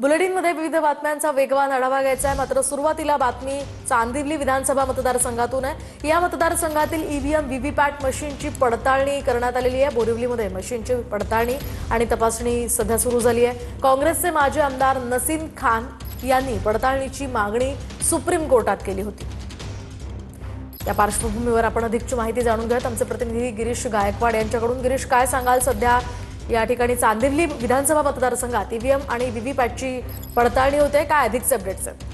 बुलेटिनमध्ये विविध बातम्यांचा वेगवान आढावा घ्यायचा आहे। मात्र सुरुवातीला बातमी चांदिवली विधानसभा मतदारसंघातून आहे। या मतदारसंघातील ईव्हीएम व्हीव्हीपॅट मशीनची पडताळणी करण्यात आलेली आहे। बोरिवलीमध्ये मशीनची पडताळणी आणि तपासणी सध्या सुरू झाली आहे। काँग्रेसचे माजी आमदार नसीम खान यांनी पडताळणीची मागणी सुप्रीम कोर्टात केली होती। या पार्श्वभूमीवर आपण अधिकची माहिती जाणून घेऊयात आमचे प्रतिनिधी गिरीश गायकवाड यांच्याकडून। गिरीश, काय सांगाल सध्या या ठिकाणी चांदिवली विधानसभा मतदारसंघात ईव्हीएम आणि व्हीव्हीपॅटची पडताळणी होते, काय अधिकचे अपडेट्स आहेत?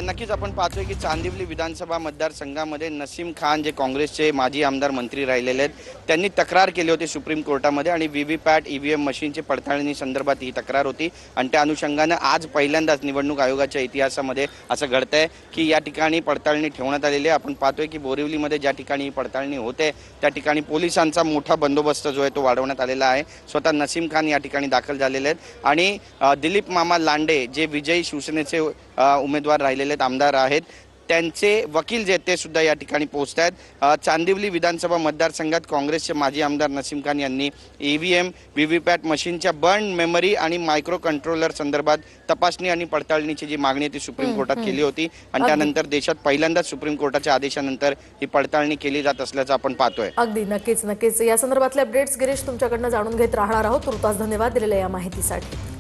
नक्कीच आपण पाहतोय की चांदिवली विधानसभा मतदारसंघामध्ये नसीम खान जे काँग्रेसचे माजी आमदार मंत्री राहिलेले आहेत, त्यांनी तक्रार केली होती सुप्रीम कोर्टामध्ये आणि व्हीव्हीपॅट ईव्हीएम मशीनची पडताळणी संदर्भात ही तक्रार होती। आणि त्या अनुषंगाने आज पहिल्यांदाच निवडणूक आयोगाच्या इतिहासामध्ये असं घडतंय की या ठिकाणी पडताळणी ठेवण्यात आलेली आहे। आपण पाहतोय की बोरिवलीमध्ये ज्या ठिकाणी ही पडताळणी होते त्या ठिकाणी पोलिसांचा मोठा बंदोबस्त जो आहे तो वाढवण्यात आलेला आहे। स्वतः नसीम खान या ठिकाणी दाखल झालेले आहेत आणि दिलीप मामा लांडे जे विजयी शिवसेनेचे उमेदवार राहिलेले आमदार आहेत, त्यांचे वकील जे ते सुद्धा या ठिकाणी पोहोचत आहेत। चांदिवली विधानसभा मतदारसंघात काँग्रेसचे माजी आमदार नसीम खान यांनी ईव्हीएम व्हीव्हीपॅट मशीनच्या बर्न मेमरी आणि मायक्रो कंट्रोलर संदर्भात तपासणी आणि पडताळणीची जी मागणी ती सुप्रीम कोर्टात केली होती आणि त्यानंतर देशात पहिल्यांदाच सुप्रीम कोर्टाच्या आदेशानंतर ही पडताळणी केली जात असल्याचं आपण पाहतोय। अगदी नक्कीच या संदर्भातले अपडेट्स गिरीश तुमच्याकडनं जाणून घेत राहणार आहोत। तुर्तास धन्यवाद दिलेल्या या माहितीसाठी।